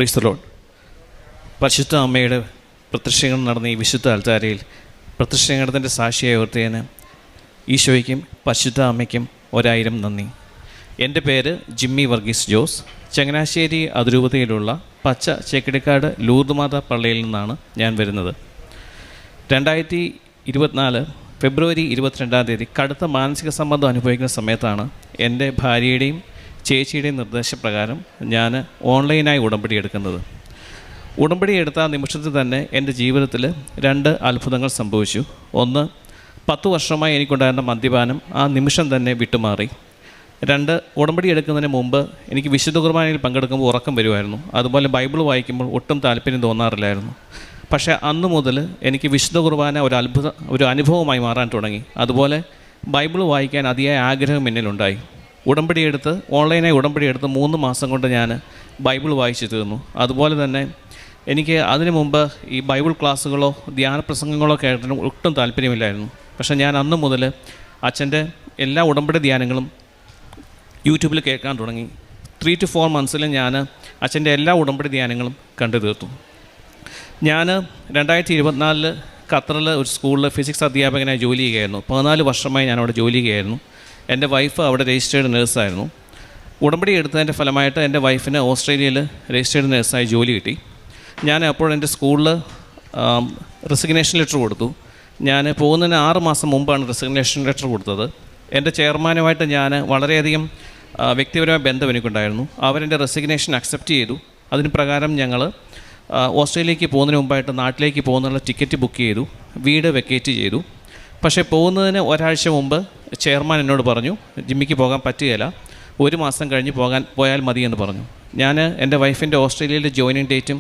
Praise the Lord. പരിശുദ്ധ അമ്മയുടെ പ്രത്യക്ഷീകരണം നടന്ന ഈ വിശുദ്ധ അൽത്താരയിൽ പ്രത്യക്ഷീകരണത്തിൻ്റെ സാക്ഷിയായി ഓർത്തിയതിന് ഈശോയ്ക്കും പരിശുദ്ധ അമ്മയ്ക്കും 1000 നന്ദി. എൻ്റെ പേര് ജിമ്മി വർഗീസ് ജോസ്. ചങ്ങനാശ്ശേരി അതിരൂപതയിലുള്ള പച്ച ചേക്കടിക്കാട് ലൂർദ് പള്ളിയിൽ നിന്നാണ് ഞാൻ വരുന്നത്. 2024 ഫെബ്രുവരി 22 കടുത്ത മാനസിക സമ്മർദ്ദം അനുഭവിക്കുന്ന സമയത്താണ് എൻ്റെ ഭാര്യയുടെയും ചേച്ചിയുടെയും നിർദ്ദേശപ്രകാരം ഞാൻ ഓൺലൈനായി ഉടമ്പടി എടുക്കുന്നത്. ഉടമ്പടി എടുത്ത നിമിഷത്തിൽ തന്നെ എൻ്റെ ജീവിതത്തിൽ 2 അത്ഭുതങ്ങൾ സംഭവിച്ചു. ഒന്ന്, 10 വർഷമായി എനിക്കുണ്ടായിരുന്ന മദ്യപാനം ആ നിമിഷം തന്നെ വിട്ടുമാറി. 2, ഉടമ്പടി എടുക്കുന്നതിന് മുമ്പ് എനിക്ക് വിശുദ്ധ കുർബാനയിൽ പങ്കെടുക്കുമ്പോൾ ഉറക്കം വരുമായിരുന്നു. അതുപോലെ ബൈബിൾ വായിക്കുമ്പോൾ ഒട്ടും താല്പര്യം തോന്നാറില്ലായിരുന്നു. പക്ഷേ അന്ന് മുതൽ എനിക്ക് വിശുദ്ധ കുർബാന ഒരു അനുഭവമായി മാറാൻ തുടങ്ങി. അതുപോലെ ബൈബിൾ വായിക്കാൻ അതിയായ ആഗ്രഹം എന്നിലുണ്ടായി. ഓൺലൈനായി ഉടമ്പടി എടുത്ത് 3 മാസം കൊണ്ട് ഞാൻ ബൈബിൾ വായിച്ചു തീർന്നു. അതുപോലെ തന്നെ എനിക്ക് അതിനു മുമ്പ് ഈ ബൈബിൾ ക്ലാസ്സുകളോ ധ്യാന പ്രസംഗങ്ങളോ കേട്ടിട്ട് ഒട്ടും താല്പര്യമില്ലായിരുന്നു. പക്ഷേ ഞാൻ അന്ന് മുതൽ അച്ഛൻ്റെ എല്ലാ ഉടമ്പടി ധ്യാനങ്ങളും യൂട്യൂബിൽ കേൾക്കാൻ തുടങ്ങി. 3 to 4 മന്ത്സിൽ ഞാൻ അച്ഛൻ്റെ എല്ലാ ഉടമ്പടി ധ്യാനങ്ങളും കണ്ടു തീർത്തു. ഞാൻ 2024 ഖത്തറിൽ ഒരു സ്കൂളിൽ ഫിസിക്സ് അധ്യാപകനായി ജോലി ചെയ്യുകയായിരുന്നു. 14 വർഷമായി ഞാനവിടെ ജോലി ചെയ്യുകയായിരുന്നു. എൻ്റെ വൈഫ് അവിടെ രജിസ്റ്റേർഡ് നേഴ്സായിരുന്നു. ഉടമ്പടി എടുത്തതിൻ്റെ ഫലമായിട്ട് എൻ്റെ വൈഫിന് ഓസ്ട്രേലിയയിൽ രജിസ്റ്റേർഡ് നേഴ്സായി ജോലി കിട്ടി. ഞാൻ അപ്പോൾ എൻ്റെ സ്കൂളിൽ റെസിഗ്നേഷൻ ലെറ്റർ കൊടുത്തു. ഞാൻ പോകുന്നതിന് 6 മാസം മുമ്പാണ് റെസിഗ്നേഷൻ ലെറ്റർ കൊടുത്തത്. എൻ്റെ ചെയർമാനുമായിട്ട് ഞാൻ വളരെയധികം വ്യക്തിപരമായ ബന്ധം എനിക്കുണ്ടായിരുന്നു. അവരെൻ്റെ റെസിഗ്നേഷൻ അക്സെപ്റ്റ് ചെയ്തു. അതിന് പ്രകാരം ഞങ്ങൾ ഓസ്ട്രേലിയക്ക് പോകുന്നതിന് മുമ്പായിട്ട് നാട്ടിലേക്ക് പോകുന്നുള്ള ടിക്കറ്റ് ബുക്ക് ചെയ്തു, വീട് വെക്കേറ്റ് ചെയ്തു. പക്ഷേ പോകുന്നതിന് ഒരാഴ്ച മുമ്പ് ചെയർമാൻ എന്നോട് പറഞ്ഞു, ജിമ്മിക്ക് പോകാൻ പറ്റുകയില്ല, 1 മാസം കഴിഞ്ഞ് പോയാൽ മതി എന്ന് പറഞ്ഞു. ഞാൻ എൻ്റെ വൈഫിൻ്റെ ഓസ്ട്രേലിയയിലെ ജോയിനിങ് ഡേറ്റും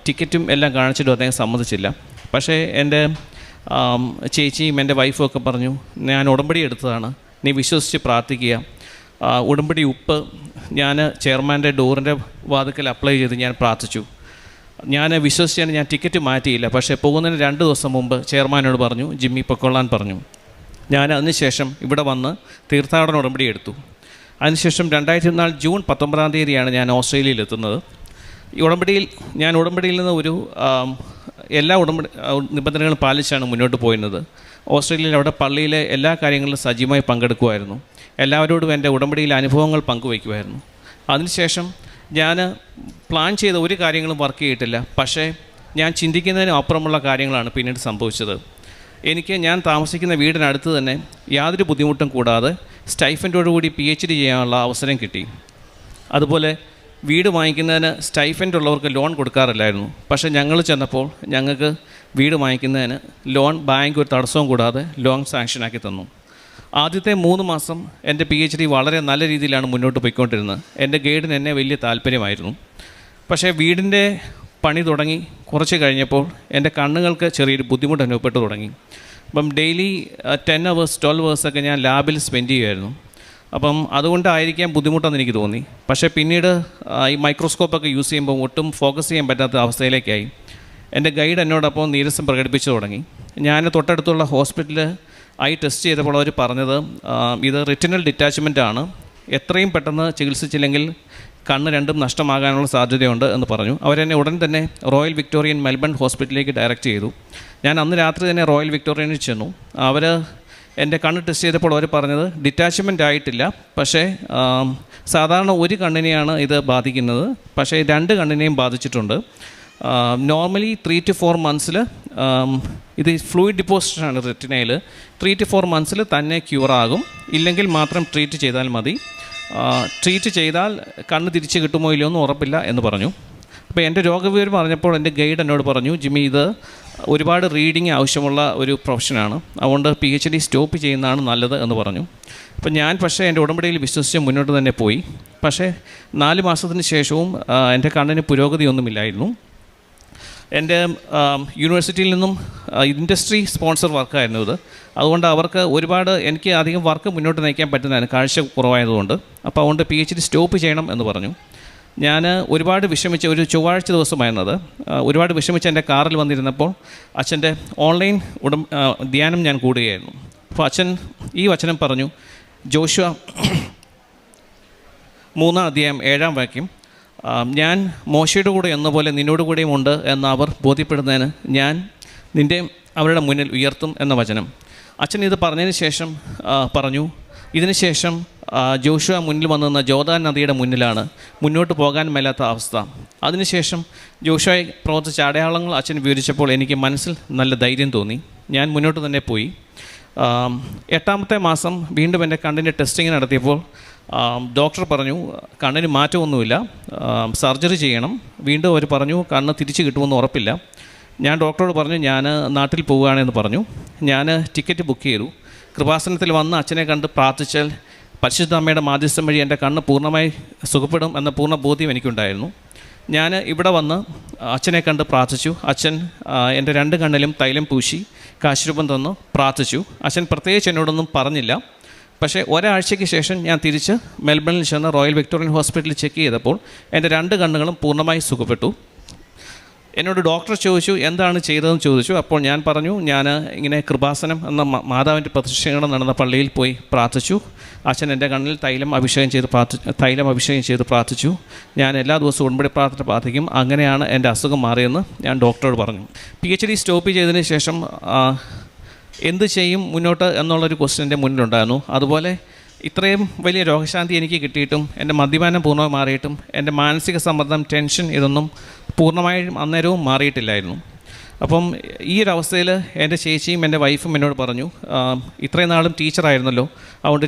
ടിക്കറ്റും എല്ലാം കാണിച്ചിട്ടും അദ്ദേഹം സമ്മതിച്ചില്ല. പക്ഷേ എൻ്റെ ചേച്ചിയും എൻ്റെ വൈഫും ഒക്കെ പറഞ്ഞു, ഞാൻ ഉടമ്പടി എടുത്തതാണ്, നീ വിശ്വസിച്ച് പ്രാർത്ഥിക്കുക. ഉടമ്പടി ഉപ്പ് ഞാൻ ചെയർമാൻ്റെ ഡോറിൻ്റെ വാതിക്കൽ അപ്ലൈ ചെയ്ത് ഞാൻ പ്രാർത്ഥിച്ചു. ഞാൻ വിശ്വസിച്ചാണ്, ഞാൻ ടിക്കറ്റ് മാറ്റിയില്ല. പക്ഷേ പോകുന്നതിന് 2 ദിവസം മുമ്പ് ചെയർമാനോട് പറഞ്ഞു, ജിമ്മി പൊക്കൊള്ളാൻ പറഞ്ഞു. ഞാൻ അതിനുശേഷം ഇവിടെ വന്ന് തീർത്ഥാടന ഉടമ്പടി എടുത്തു. അതിനുശേഷം 2024 ജൂൺ 19 ഞാൻ ഓസ്ട്രേലിയയിൽ എത്തുന്നത്. ഈ ഉടമ്പടിയിൽ നിന്ന് എല്ലാ നിബന്ധനകളും പാലിച്ചാണ് മുന്നോട്ട് പോയിരുന്നത്. ഓസ്ട്രേലിയയിൽ അവിടെ പള്ളിയിലെ എല്ലാ കാര്യങ്ങളിലും സജീവമായി പങ്കെടുക്കുമായിരുന്നു. എല്ലാവരോടും എൻ്റെ ഉടമ്പടിയിലെ അനുഭവങ്ങൾ പങ്കുവയ്ക്കുമായിരുന്നു. അതിനുശേഷം ഞാൻ പ്ലാൻ ചെയ്ത ഒരു കാര്യങ്ങളും വർക്ക് ചെയ്തിട്ടില്ല. പക്ഷേ ഞാൻ ചിന്തിക്കുന്നതിനും അപ്പുറമുള്ള കാര്യങ്ങളാണ് പിന്നീട് സംഭവിച്ചത്. ഞാൻ താമസിക്കുന്ന വീടിനടുത്ത് തന്നെ യാതൊരു ബുദ്ധിമുട്ടും കൂടാതെ സ്റ്റൈഫൻഡോടുകൂടി PhD ചെയ്യാനുള്ള അവസരം കിട്ടി. അതുപോലെ വീട് വാങ്ങിക്കുന്നതിന് സ്റ്റൈഫൻഡ് ഉള്ളവർക്ക് ലോൺ കൊടുക്കാറില്ലായിരുന്നു. പക്ഷേ ഞങ്ങൾ ചെന്നപ്പോൾ ഞങ്ങൾക്ക് വീട് വാങ്ങിക്കുന്നതിന് ബാങ്ക് ഒരു തടസ്സവും കൂടാതെ ലോൺ സാങ്ഷനാക്കി തന്നു. ആദ്യത്തെ 3 മാസം എൻ്റെ PhD വളരെ നല്ല രീതിയിലാണ് മുന്നോട്ട് പോയിക്കൊണ്ടിരുന്നത്. എൻ്റെ ഗൈഡിന് എന്നെ വലിയ താല്പര്യമായിരുന്നു. പക്ഷേ വീടിൻ്റെ പണി തുടങ്ങി കുറച്ച് കഴിഞ്ഞപ്പോൾ എൻ്റെ കണ്ണുകൾക്ക് ചെറിയൊരു ബുദ്ധിമുട്ട് അനുഭവപ്പെട്ടു തുടങ്ങി. അപ്പം ഡെയിലി 10 hours 12 hours ഒക്കെ ഞാൻ ലാബിൽ സ്പെൻഡ് ചെയ്യുമായിരുന്നു. അപ്പം അതുകൊണ്ടായിരിക്കാം ബുദ്ധിമുട്ടെന്ന് എനിക്ക് തോന്നി. പക്ഷേ പിന്നീട് ഈ മൈക്രോസ്കോപ്പൊക്കെ യൂസ് ചെയ്യുമ്പോൾ ഒട്ടും ഫോക്കസ് ചെയ്യാൻ പറ്റാത്ത അവസ്ഥയിലേക്കായി. എൻ്റെ ഗൈഡ് എന്നോടൊപ്പം നീരസം പ്രകടിപ്പിച്ചു തുടങ്ങി. ഞാൻ തൊട്ടടുത്തുള്ള ഹോസ്പിറ്റലിൽ ടെസ്റ്റ് ചെയ്തപ്പോൾ അവർ പറഞ്ഞത്, ഇത് റെറ്റിനൽ ഡിറ്റാച്ച്മെൻ്റ് ആണ്, എത്രയും പെട്ടെന്ന് ചികിത്സിച്ചില്ലെങ്കിൽ കണ്ണ് രണ്ടും നഷ്ടമാകാനുള്ള സാധ്യതയുണ്ട് എന്ന് പറഞ്ഞു. അവരെന്നെ ഉടൻ തന്നെ റോയൽ വിക്ടോറിയൻ മെൽബൺ ഹോസ്പിറ്റലിലേക്ക് ഡയറക്റ്റ് ചെയ്തു. ഞാൻ അന്ന് രാത്രി തന്നെ റോയൽ വിക്ടോറിയനിൽ ചെന്നു. അവർ എൻ്റെ കണ്ണ് ടെസ്റ്റ് ചെയ്തപ്പോൾ അവർ പറഞ്ഞത് ഡിറ്റാച്ച്മെൻ്റ് ആയിട്ടില്ല, പക്ഷേ സാധാരണ ഒരു കണ്ണിനെയാണ് ഇത് ബാധിക്കുന്നത്, പക്ഷേ 2 കണ്ണിനെയും ബാധിച്ചിട്ടുണ്ട്. നോർമലി 3 to 4 മന്ത്സിൽ ഇത് ഫ്ലൂയിഡ് ഡിപ്പോസിഷനാണ് റെറ്റിനയിൽ. 3 to 4 മന്ത്സിൽ തന്നെ ക്യൂറാകും. ഇല്ലെങ്കിൽ മാത്രം ട്രീറ്റ് ചെയ്താൽ മതി. ട്രീറ്റ് ചെയ്താൽ കണ്ണ് തിരിച്ച് കിട്ടുമോ ഇല്ലയോ എന്ന് ഉറപ്പില്ല എന്ന് പറഞ്ഞു. അപ്പോൾ എൻ്റെ രോഗവിവരം പറഞ്ഞപ്പോൾ എൻ്റെ ഗൈഡ് എന്നോട് പറഞ്ഞു, ജിമ്മി, ഇത് ഒരുപാട് റീഡിങ് ആവശ്യമുള്ള ഒരു പ്രൊഫഷനാണ്, അതുകൊണ്ട് PhD സ്റ്റോപ്പ് ചെയ്യുന്നതാണ് നല്ലത് എന്ന് പറഞ്ഞു. അപ്പോൾ പക്ഷേ എൻ്റെ ഉടമ്പടിയിൽ വിശ്വസിച്ച് മുന്നോട്ട് തന്നെ പോയി. പക്ഷേ 4 മാസത്തിന് ശേഷവും എൻ്റെ കണ്ണിന് പുരോഗതിയൊന്നുമില്ലായിരുന്നു. എൻ്റെ യൂണിവേഴ്സിറ്റിയിൽ നിന്നും ഇൻഡസ്ട്രി സ്പോൺസർ വർക്കായിരുന്നു ഇത്. അതുകൊണ്ട് അവർക്ക് എനിക്ക് അധികം വർക്ക് മുന്നോട്ട് നയിക്കാൻ പറ്റുന്നതാണ്, കാഴ്ച കുറവായതുകൊണ്ട്. അപ്പോൾ അതുകൊണ്ട് PhD സ്റ്റോപ്പ് ചെയ്യണം എന്ന് പറഞ്ഞു. ഞാൻ ഒരുപാട് വിഷമിച്ച്, ഒരു ചൊവ്വാഴ്ച ദിവസമായിരുന്നത്, ഒരുപാട് വിഷമിച്ച് എൻ്റെ കാറിൽ വന്നിരുന്നപ്പോൾ അച്ഛൻ്റെ ഓൺലൈൻ ധ്യാനം ഞാൻ കൂടുകയായിരുന്നു. അപ്പോൾ അച്ഛൻ ഈ വചനം പറഞ്ഞു, ജോഷുവ 3-ാം അധ്യായം 7-ാം വാക്യം, ഞാൻ മോശയുടെ കൂടെ എന്ന പോലെ നിന്നോട് കൂടെയും ഉണ്ട് എന്ന് അവർ ബോധ്യപ്പെടുന്നതിന് ഞാൻ നിൻ്റെ അവരുടെ മുന്നിൽ ഉയർത്തും എന്ന വചനം. അച്ഛൻ ഇത് പറഞ്ഞതിന് ശേഷം പറഞ്ഞു, ഇതിനുശേഷം ജോഷുവ മുന്നിൽ വന്നു നിന്ന ജോർദാൻ നദിയുടെ മുന്നിലാണ് മുന്നോട്ട് പോകാൻ മേലാത്ത അവസ്ഥ. അതിനുശേഷം ജോഷുവയെ പ്രവർത്തിച്ച അടയാളങ്ങൾ അച്ഛൻ വിവരിച്ചപ്പോൾ എനിക്ക് മനസ്സിൽ നല്ല ധൈര്യം തോന്നി. ഞാൻ മുന്നോട്ട് തന്നെ പോയി. 8ാമത്തെ മാസം വീണ്ടും എൻ്റെ കണ്ണിൻ്റെ ടെസ്റ്റിങ് നടത്തിയപ്പോൾ ഡോക്ടർ പറഞ്ഞു കണ്ണിന് മാറ്റമൊന്നുമില്ല, സർജറി ചെയ്യണം. വീണ്ടും അവർ പറഞ്ഞു കണ്ണ് തിരിച്ച് കിട്ടുമെന്ന് ഉറപ്പില്ല. ഞാൻ ഡോക്ടറോട് പറഞ്ഞു ഞാൻ നാട്ടിൽ പോവുകയാണെന്ന് പറഞ്ഞു. ഞാൻ ടിക്കറ്റ് ബുക്ക് ചെയ്തു. കൃപാസനത്തിൽ വന്ന് അച്ഛനെ കണ്ട് പ്രാർത്ഥിച്ചാൽ പരിശുദ്ധ അമ്മയുടെ മാധ്യസ്ഥം വഴി എൻ്റെ കണ്ണ് പൂർണ്ണമായി സുഖപ്പെടും എന്ന പൂർണ്ണ ബോധ്യം എനിക്കുണ്ടായിരുന്നു. ഞാൻ ഇവിടെ വന്ന് അച്ഛനെ കണ്ട് പ്രാർത്ഥിച്ചു. അച്ഛൻ എൻ്റെ 2 കണ്ണിലും തൈലം പൂശി കാശുരൂപം തന്നു പ്രാർത്ഥിച്ചു. അച്ഛൻ പ്രത്യേകിച്ച് എന്നോടൊന്നും പറഞ്ഞില്ല. പക്ഷേ ഒരാഴ്ചയ്ക്ക് ശേഷം ഞാൻ തിരിച്ച് മെൽബണിൽ ചെന്ന് റോയൽ വിക്ടോറിയൻ ഹോസ്പിറ്റലിൽ ചെക്ക് ചെയ്തപ്പോൾ എൻ്റെ 2 കണ്ണുകളും പൂർണ്ണമായി സുഖപ്പെട്ടു. എന്നോട് ഡോക്ടർ ചോദിച്ചു എന്താണ് ചെയ്തതെന്ന് ചോദിച്ചു. അപ്പോൾ ഞാൻ പറഞ്ഞു ഞാൻ ഇങ്ങനെ കൃപാസനം എന്ന മാതാവിൻ്റെ പ്രതിഷ്ഠീകരണം നടന്ന പള്ളിയിൽ പോയി പ്രാർത്ഥിച്ചു. അച്ഛൻ എൻ്റെ കണ്ണിൽ തൈലം അഭിഷേകം ചെയ്ത് പ്രാർത്ഥിച്ചു. ഞാൻ എല്ലാ ദിവസവും ഉടമ്പടി പ്രാർത്ഥന പ്രാർത്ഥിക്കും. അങ്ങനെയാണ് എൻ്റെ അസുഖം മാറിയെന്ന് ഞാൻ ഡോക്ടറോട് പറഞ്ഞു. PhD സ്റ്റോപ്പ് ചെയ്തതിന് ശേഷം എന്ത് ചെയ്യും മുന്നോട്ട് എന്നുള്ളൊരു ക്വസ്റ്റ്യൻ എൻ്റെ മുന്നിലുണ്ടായിരുന്നു. അതുപോലെ ഇത്രയും വലിയ രോഗശാന്തി എനിക്ക് കിട്ടിയിട്ടും എൻ്റെ മദ്യപാനം പൂർണ്ണമായി മാറിയിട്ടും എൻ്റെ മാനസിക സമ്മർദ്ദം, ടെൻഷൻ ഇതൊന്നും പൂർണ്ണമായും അന്നേരവും മാറിയിട്ടില്ലായിരുന്നു. അപ്പം ഈ ഒരു അവസ്ഥയിൽ എൻ്റെ ചേച്ചിയും എൻ്റെ വൈഫും എന്നോട് പറഞ്ഞു ഇത്രയും നാളും ടീച്ചറായിരുന്നല്ലോ, അതുകൊണ്ട്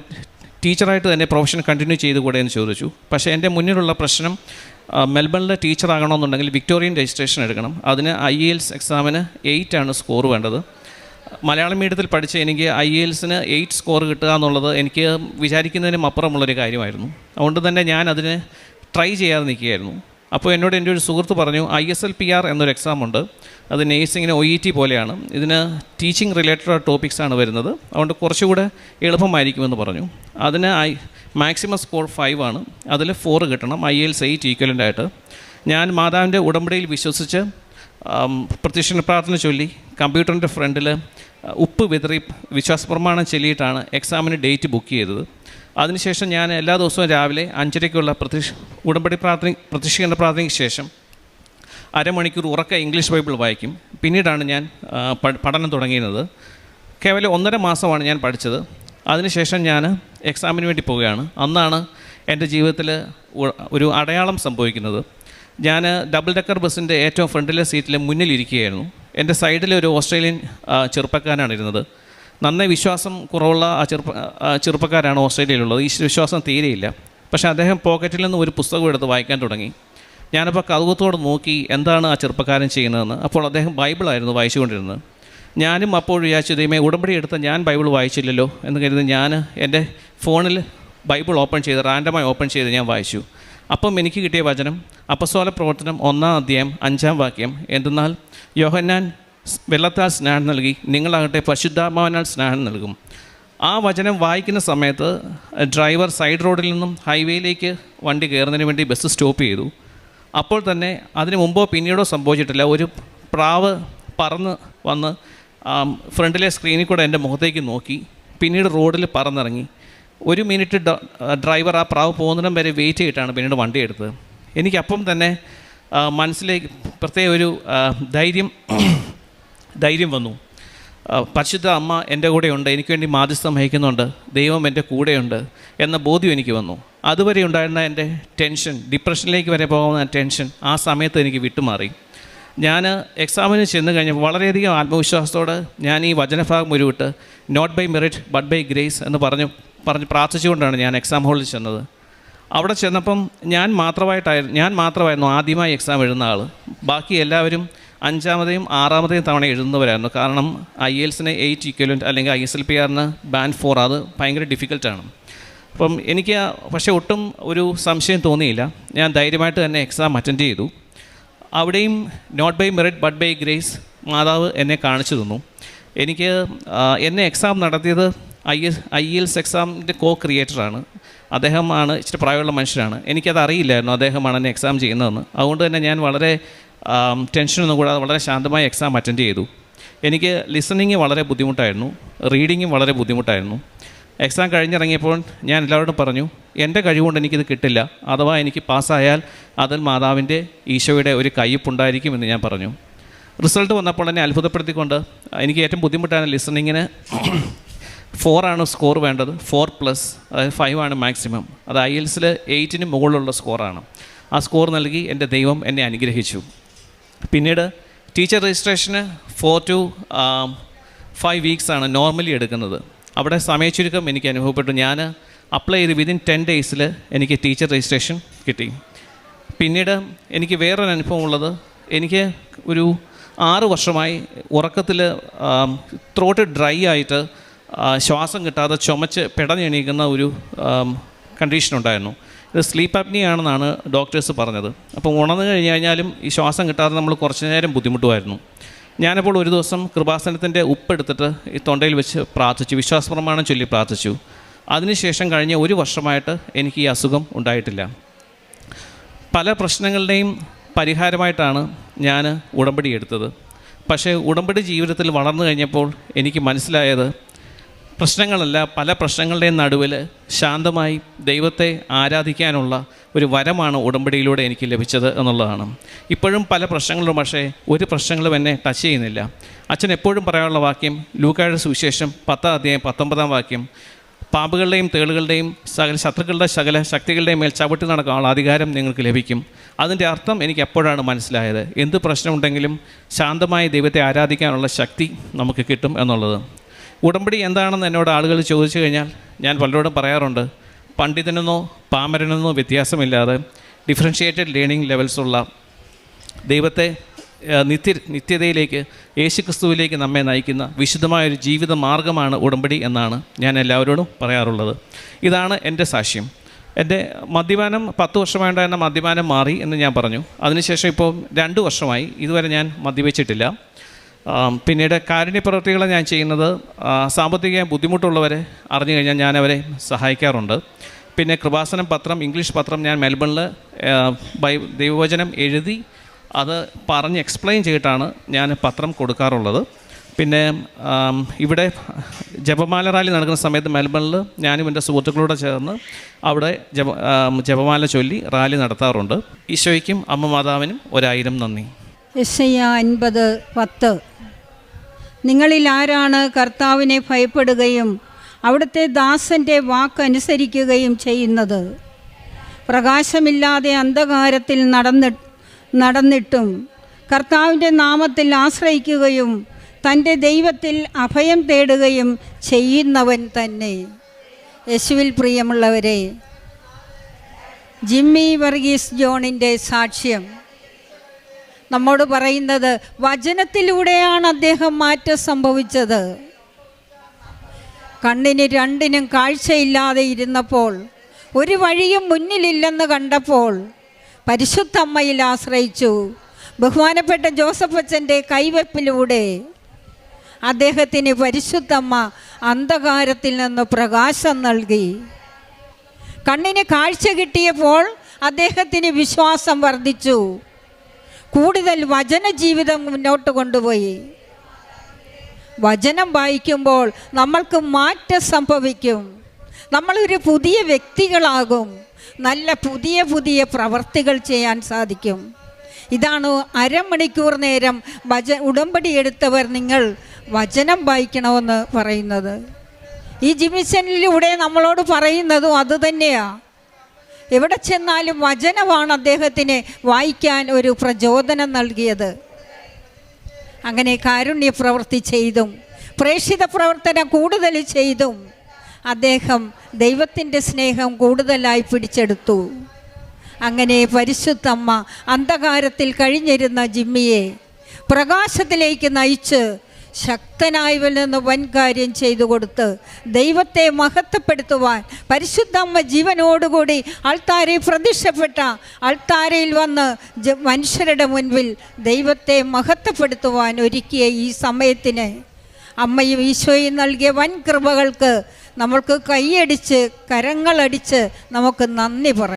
ടീച്ചറായിട്ട് തന്നെ പ്രൊഫഷൻ കണ്ടിന്യൂ ചെയ്തുകൂടെ എന്ന് ചോദിച്ചു. പക്ഷേ എൻ്റെ മുന്നിലുള്ള പ്രശ്നം മെൽബണിൽ ടീച്ചറാകണമെന്നുണ്ടെങ്കിൽ വിക്ടോറിയൻ രജിസ്ട്രേഷൻ എടുക്കണം. അതിന് IELTS എക്സാമിന് 8 സ്കോർ വേണ്ടത്. മലയാളം മീഡിയത്തിൽ പഠിച്ച എനിക്ക് IELTSന് 8 സ്കോർ കിട്ടുക എന്നുള്ളത് എനിക്ക് വിചാരിക്കുന്നതിനും അപ്പുറമുള്ളൊരു കാര്യമായിരുന്നു. അതുകൊണ്ട് തന്നെ ഞാൻ അതിന് ട്രൈ ചെയ്യാതെ നിൽക്കുകയായിരുന്നു. അപ്പോൾ എന്നോട് എൻ്റെ ഒരു സുഹൃത്ത് പറഞ്ഞു ISLPR എന്നൊരു എക്സാമുണ്ട്, അത് നേഴ്സിങ്ങിന് OET പോലെയാണ്, ഇതിന് ടീച്ചിങ് റിലേറ്റഡ് ടോപ്പിക്സാണ് വരുന്നത്, അതുകൊണ്ട് കുറച്ചുകൂടെ എളുപ്പമായിരിക്കുമെന്ന് പറഞ്ഞു. അതിന് മാക്സിമം സ്കോർ 5 ആണ്, അതിൽ 4 കിട്ടണം, IELTS 8 ഈക്വലൻ്റ് ആയിട്ട്. ഞാൻ മാതാവിൻ്റെ ഉടമ്പടിയിൽ വിശ്വസിച്ച് പ്രത്യക്ഷ പ്രാർത്ഥന ചൊല്ലി കമ്പ്യൂട്ടറിൻ്റെ ഫ്രണ്ടിൽ ഉപ്പ് വിതറി വിശ്വാസപ്രമാണം ചൊല്ലിയിട്ടാണ് എക്സാമിന് ഡേറ്റ് ബുക്ക് ചെയ്തത്. അതിനുശേഷം ഞാൻ എല്ലാ ദിവസവും രാവിലെ 5:30-ക്കുള്ള ഉടമ്പടി പ്രത്യക്ഷീകരണ പ്രാർത്ഥനയ്ക്ക് ശേഷം അരമണിക്കൂർ ഉറക്ക ഇംഗ്ലീഷ് ബൈബിൾ വായിക്കും. പിന്നീടാണ് ഞാൻ പഠനം തുടങ്ങിയത്. കേവലം 1.5 മാസമാണ് ഞാൻ പഠിച്ചത്. അതിനുശേഷം ഞാൻ എക്സാമിന് വേണ്ടി പോവുകയാണ്. അന്നാണ് എൻ്റെ ജീവിതത്തിൽ ഒരു അടയാളം സംഭവിക്കുന്നത്. ഞാൻ ഡബിൾ ഡെക്കർ ബസ്സിൻ്റെ ഏറ്റവും ഫ്രണ്ടിലെ സീറ്റിൽ മുന്നിലിരിക്കുകയായിരുന്നു. എൻ്റെ സൈഡിൽ ഒരു ഓസ്ട്രേലിയൻ ചെറുപ്പക്കാരനാണ് ഇരുന്നത്. നന്നായി വിശ്വാസം കുറവുള്ള ചെറുപ്പക്കാരാണ് ഓസ്ട്രേലിയയിലുള്ളത്. ഈ വിശ്വാസം തീരെയില്ല. പക്ഷേ അദ്ദേഹം പോക്കറ്റിൽ നിന്ന് ഒരു പുസ്തകം എടുത്ത് വായിക്കാൻ തുടങ്ങി. ഞാനപ്പോൾ കൗതുകത്തോടെ നോക്കി എന്താണ് ആ ചെറുപ്പക്കാരൻ ചെയ്യുന്നതെന്ന്. അപ്പോൾ അദ്ദേഹം ബൈബിളായിരുന്നു വായിച്ചുകൊണ്ടിരുന്നത്. ഞാനും അപ്പോൾ വിചാരിച്ചു ദൈവമേ ഉടമ്പടി എടുത്ത് ഞാൻ ബൈബിൾ വായിച്ചില്ലല്ലോ എന്ന് കരുതി ഞാൻ എൻ്റെ ഫോണിൽ ബൈബിൾ റാൻഡമായി ഓപ്പൺ ചെയ്ത് ഞാൻ വായിച്ചു. അപ്പം എനിക്ക് കിട്ടിയ വചനം അപ്പസ്തോല പ്രവർത്തനം 1-ാം അധ്യായം 5-ാം വാക്യം, എന്തെന്നാൽ യോഹന്നാൻ വെള്ളത്താൽ സ്നാനം നൽകി, നിങ്ങളാകട്ടെ പരിശുദ്ധാത്മാവിനാൽ സ്നാനം നൽകും. ആ വചനം വായിക്കുന്ന സമയത്ത് ഡ്രൈവർ സൈഡ് റോഡിൽ നിന്നും ഹൈവേയിലേക്ക് വണ്ടി കയറുന്നതിന് വേണ്ടി ബസ് സ്റ്റോപ്പ് ചെയ്തു. അപ്പോൾ തന്നെ അതിന് മുമ്പോ പിന്നീടോ സംഭവിച്ചിട്ടില്ല, ഒരു പ്രാവ് പറന്ന് വന്ന് ഫ്രണ്ടിലെ സ്ക്രീനിൽ കൂടെ എൻ്റെ മുഖത്തേക്ക് നോക്കി. പിന്നീട് റോഡിൽ പറന്നിറങ്ങി. 1 മിനിറ്റ് ഡ്രൈവർ ആ പ്രാവ് പോകുന്നിടം വരെ വെയിറ്റ് ചെയ്തിട്ടാണ് പിന്നീട് വണ്ടി എടുത്തത്. എനിക്കപ്പം തന്നെ മനസ്സിലേക്ക് പ്രത്യേക ഒരു ധൈര്യം വന്നു. പരിശുദ്ധ അമ്മ എൻ്റെ കൂടെയുണ്ട്, എനിക്ക് വേണ്ടി മാധ്യസ്ഥം വഹിക്കുന്നുണ്ട്, ദൈവം എൻ്റെ കൂടെയുണ്ട് എന്ന ബോധ്യം എനിക്ക് വന്നു. അതുവരെ ഉണ്ടായിരുന്ന എൻ്റെ ടെൻഷൻ, ഡിപ്രഷനിലേക്ക് വരെ പോകുന്ന ടെൻഷൻ ആ സമയത്ത് എനിക്ക് വിട്ടുമാറി. ഞാൻ എക്സാമിന് ചെന്ന് കഴിഞ്ഞപ്പോൾ വളരെയധികം ആത്മവിശ്വാസത്തോടെ ഞാൻ ഈ വചനഭാഗം ഉരുവിട്ട് not by merit but by grace എന്ന് പറഞ്ഞ് പ്രാർത്ഥിച്ചുകൊണ്ടാണ് ഞാൻ എക്സാം ഹാളിൽ ചെന്നത്. അവിടെ ചെന്നപ്പം ഞാൻ മാത്രമായിരുന്നു ആദ്യമായി എക്സാം എഴുതുന്ന ആൾ. ബാക്കി എല്ലാവരും 5-ാമതെയും 6-ാമതെയും തവണ എഴുതുന്നവരായിരുന്നു. കാരണം IELTSന് 8 ഈക്വലൻ്റ് അല്ലെങ്കിൽ ISLPRന് Band 4 അത് ഭയങ്കര ഡിഫിക്കൽട്ടാണ്. അപ്പം എനിക്ക് പക്ഷേ ഒട്ടും ഒരു സംശയം തോന്നിയില്ല. ഞാൻ ധൈര്യമായിട്ട് തന്നെ എക്സാം അറ്റൻഡ് ചെയ്തു. അവിടെയും not by merit but by grace മാതാവ് എന്നെ കാണിച്ചു തന്നു. എന്നെ എക്സാം നടത്തിയത് IELTS എക്സാമിൻ്റെ ക്രിയേറ്ററാണ്. അദ്ദേഹമാണ്, ഇച്ചിരി പ്രായമുള്ള മനുഷ്യനാണ്. എനിക്കത് അറിയില്ലായിരുന്നു അദ്ദേഹമാണ് എന്നെ എക്സാം ചെയ്യുന്നതെന്ന്. അതുകൊണ്ട് തന്നെ ഞാൻ വളരെ ടെൻഷനൊന്നും കൂടാതെ വളരെ ശാന്തമായി എക്സാം അറ്റൻഡ് ചെയ്തു. എനിക്ക് ലിസണിങ് വളരെ ബുദ്ധിമുട്ടായിരുന്നു, റീഡിങ്ങും വളരെ ബുദ്ധിമുട്ടായിരുന്നു. എക്സാം കഴിഞ്ഞിറങ്ങിയപ്പോൾ ഞാൻ എല്ലാവരോടും പറഞ്ഞു, എൻ്റെ കഴിവുകൊണ്ട് എനിക്കിത് കിട്ടില്ല, അഥവാ എനിക്ക് പാസ്സായാൽ അതിൽ മാതാവിൻ്റെ ഈശോയുടെ ഒരു കയ്യൊപ്പുണ്ടായിരിക്കുമെന്ന് ഞാൻ പറഞ്ഞു. റിസൾട്ട് വന്നപ്പോൾ എന്നെ അത്ഭുതപ്പെടുത്തിക്കൊണ്ട് എനിക്ക് ഏറ്റവും ബുദ്ധിമുട്ടാണ് ലിസണിങ്ങിന് 4 സ്കോർ വേണ്ടത്, 4+, അതായത് 5 മാക്സിമം. അത് IELTS 8 മുകളിലുള്ള സ്കോറാണ്. ആ സ്കോർ നൽകി എൻ്റെ ദൈവം എന്നെ അനുഗ്രഹിച്ചു. പിന്നീട് ടീച്ചർ രജിസ്ട്രേഷന് 4 to 5 വീക്സാണ് നോർമലി എടുക്കുന്നത്. അവിടെ സമയച്ചുരുക്കം എനിക്ക് അനുഭവപ്പെട്ടു. ഞാൻ അപ്ലൈ ചെയ്ത് വിതിൻ 10 days എനിക്ക് ടീച്ചർ രജിസ്ട്രേഷൻ കിട്ടി. പിന്നീട് എനിക്ക് വേറൊരു അനുഭവം ഉള്ളത്, എനിക്ക് ഒരു 6 വർഷമായി ഉറക്കത്തിൽ ത്രോട്ട് ഡ്രൈ ആയിട്ട് ശ്വാസം കിട്ടാതെ ചുമച്ച് പിടഞ്ഞെണീക്കുന്ന ഒരു കണ്ടീഷനുണ്ടായിരുന്നു. ഇത് സ്ലീപ്പ് ആപ്നിയാണെന്നാണ് ഡോക്ടേഴ്സ് പറഞ്ഞത്. അപ്പോൾ ഉണർന്നു കഴിഞ്ഞാലും ഈ ശ്വാസം കിട്ടാതെ നമ്മൾ കുറച്ച് നേരം ബുദ്ധിമുട്ടുമായിരുന്നു. ഞാനപ്പോൾ ഒരു ദിവസം കൃപാസനത്തിൻ്റെ ഉപ്പെടുത്തിട്ട് ഈ തൊണ്ടയിൽ വെച്ച് പ്രാർത്ഥിച്ചു, വിശ്വാസപ്രമാണം ചൊല്ലി പ്രാർത്ഥിച്ചു. അതിനുശേഷം കഴിഞ്ഞ 1 വർഷമായിട്ട് എനിക്ക് ഈ അസുഖം ഉണ്ടായിട്ടില്ല. പല പ്രശ്നങ്ങളുടെയും പരിഹാരമായിട്ടാണ് ഞാൻ ഉടമ്പടി എടുത്തത്. പക്ഷേ ഉടമ്പടി ജീവിതത്തിൽ വളർന്നു കഴിഞ്ഞപ്പോൾ എനിക്ക് മനസ്സിലായത്, പ്രശ്നങ്ങളല്ല, പല പ്രശ്നങ്ങളുടെയും നടുവിൽ ശാന്തമായി ദൈവത്തെ ആരാധിക്കാനുള്ള ഒരു വരമാണ് ഉടമ്പടിയിലൂടെ എനിക്ക് ലഭിച്ചത് എന്നുള്ളതാണ്. ഇപ്പോഴും പല പ്രശ്നങ്ങളും, പക്ഷേ ഒരു പ്രശ്നങ്ങളും എന്നെ ടച്ച് ചെയ്യുന്നില്ല. അച്ഛൻ എപ്പോഴും പറയാനുള്ള വാക്യം ലൂക്കായുടെ സുവിശേഷം 10:19 പാമ്പുകളുടെയും തേളുകളുടെയും ശത്രുക്കളുടെ സകല ശക്തികളുടെയും മേൽ ചവിട്ടി നടക്കാനുള്ള അധികാരം നിങ്ങൾക്ക് ലഭിക്കും. അതിൻ്റെ അർത്ഥം എനിക്ക് എപ്പോഴാണ് മനസ്സിലായത്, എന്ത് പ്രശ്നമുണ്ടെങ്കിലും ശാന്തമായി ദൈവത്തെ ആരാധിക്കാനുള്ള ശക്തി നമുക്ക് കിട്ടും എന്നുള്ളത്. ഉടമ്പടി എന്താണെന്ന് എന്നോട് ആളുകൾ ചോദിച്ചു കഴിഞ്ഞാൽ ഞാൻ പലരോടും പറയാറുണ്ട്, പണ്ഡിതനെന്നോ പാമരനെന്നോ വ്യത്യാസമില്ലാതെ ഡിഫറൻഷ്യേറ്റഡ് ലേണിംഗ് ലെവൽസുള്ള ദൈവത്തെ നിത്യതയിലേക്ക്, യേശുക്രിസ്തുവിലേക്ക് നമ്മെ നയിക്കുന്ന വിശുദ്ധമായൊരു ജീവിത മാർഗ്ഗമാണ് ഉടമ്പടി എന്നാണ് ഞാൻ എല്ലാവരോടും പറയാറുള്ളത്. ഇതാണ് എൻ്റെ സാക്ഷ്യം. എൻ്റെ മദ്യപാനം 10 വർഷമായിട്ടുണ്ടായിരുന്ന മദ്യപാനം മാറി എന്ന് ഞാൻ പറഞ്ഞു. അതിനുശേഷം ഇപ്പോൾ 2 വർഷമായി ഇതുവരെ ഞാൻ മദ്യപിച്ചിട്ടില്ല. പിന്നീട് കാരുണ്യ പ്രവൃത്തികൾ ഞാൻ ചെയ്യുന്നത്, സാമ്പത്തിക ബുദ്ധിമുട്ടുള്ളവരെ അറിഞ്ഞു കഴിഞ്ഞാൽ ഞാൻ അവരെ സഹായിക്കാറുണ്ട്. പിന്നെ കൃപാസനം പത്രം, ഇംഗ്ലീഷ് പത്രം ഞാൻ മെൽബണിൽ ദൈവവചനം എഴുതി അത് പറഞ്ഞ് എക്സ്പ്ലെയിൻ ചെയ്തിട്ടാണ് ഞാൻ പത്രം കൊടുക്കാറുള്ളത്. പിന്നെ ഇവിടെ ജപമാല റാലി നടക്കുന്ന സമയത്ത് മെൽബണിൽ ഞാനും എൻ്റെ സുഹൃത്തുക്കളോട് ചേർന്ന് അവിടെ ജപമാല ചൊല്ലി റാലി നടത്താറുണ്ട്. ഈശോയ്ക്കും അമ്മ മാതാവിനും 1000 നന്ദി. യെശയ്യാ 50:10 നിങ്ങളിൽ ആരാണ് കർത്താവിനെ ഭയപ്പെടുകയും അവിടുത്തെ ദാസൻ്റെ വാക്കനുസരിക്കുകയും ചെയ്യുന്നത്? പ്രകാശമില്ലാതെ അന്ധകാരത്തിൽ നടന്നിട്ടും കർത്താവിൻ്റെ നാമത്തിൽ ആശ്രയിക്കുകയും തൻ്റെ ദൈവത്തിൽ അഭയം തേടുകയും ചെയ്യുന്നവൻ തന്നെ. യേശുവിൽ പ്രിയമുള്ളവരെ, ജിമ്മി വർഗീസ് ജോണിൻ്റെ സാക്ഷ്യം നമ്മോട് പറയുന്നത്, വചനത്തിലൂടെയാണ് അദ്ദേഹം മാറ്റം സംഭവിച്ചത്. കണ്ണിന് 2നും കാഴ്ചയില്ലാതെ ഇരുന്നപ്പോൾ, ഒരു വഴിയും മുന്നിലില്ലെന്ന് കണ്ടപ്പോൾ പരിശുദ്ധമ്മയിൽ ആശ്രയിച്ചു. ബഹുമാനപ്പെട്ട ജോസഫ് അച്ഛൻ്റെ കൈവെപ്പിലൂടെ അദ്ദേഹത്തിന് പരിശുദ്ധമ്മ അന്ധകാരത്തിൽ നിന്ന് പ്രകാശം നൽകി. കണ്ണിന് കാഴ്ച കിട്ടിയപ്പോൾ അദ്ദേഹത്തിന് വിശ്വാസം വർദ്ധിച്ചു. കൂടുതൽ വചന ജീവിതം മുന്നോട്ട് കൊണ്ടുപോയി. വചനം വായിക്കുമ്പോൾ നമ്മൾക്ക് മാറ്റം സംഭവിക്കും. നമ്മളൊരു പുതിയ വ്യക്തികളാകും. നല്ല പുതിയ പ്രവർത്തികൾ ചെയ്യാൻ സാധിക്കും. ഇതാണ് അരമണിക്കൂർ നേരം ഉടമ്പടി എടുത്തവർ നിങ്ങൾ വചനം വായിക്കണമെന്ന് പറയുന്നത്. ഈ ജിമിഷനിലൂടെ നമ്മളോട് പറയുന്നതും അതുതന്നെയാണ്. എവിടെ ചെന്നാലും വചനമാണ് അദ്ദേഹത്തിന് വായിക്കാൻ ഒരു പ്രചോദനം നൽകിയത്. അങ്ങനെ കാരുണ്യ പ്രവൃത്തി ചെയ്തും പ്രേക്ഷിത പ്രവർത്തനം കൂടുതൽ ചെയ്തും അദ്ദേഹം ദൈവത്തിൻ്റെ സ്നേഹം കൂടുതലായി പിടിച്ചെടുത്തു. അങ്ങനെ പരിശുദ്ധമ്മ അന്ധകാരത്തിൽ കഴിഞ്ഞിരുന്ന ജിമ്മിയെ പ്രകാശത്തിലേക്ക് നയിച്ച് ശക്തനായി നിന്ന് വൻ കാര്യം ചെയ്തു കൊടുത്ത് ദൈവത്തെ മഹത്വപ്പെടുത്തുവാൻ പരിശുദ്ധമ്മ ജീവനോടുകൂടി അൾത്താരയിൽ പ്രത്യക്ഷപ്പെട്ട അൾത്താരയിൽ വന്ന് മനുഷ്യരുടെ മുൻപിൽ ദൈവത്തെ മഹത്വപ്പെടുത്തുവാൻ ഒരുക്കിയ ഈ സമയത്തിന് അമ്മയും ഈശോയും നൽകിയ വൻ കൃപകൾക്ക് നമ്മൾക്ക് കൈയടിച്ച് കരങ്ങളടിച്ച് നമുക്ക് നന്ദി പറയാം.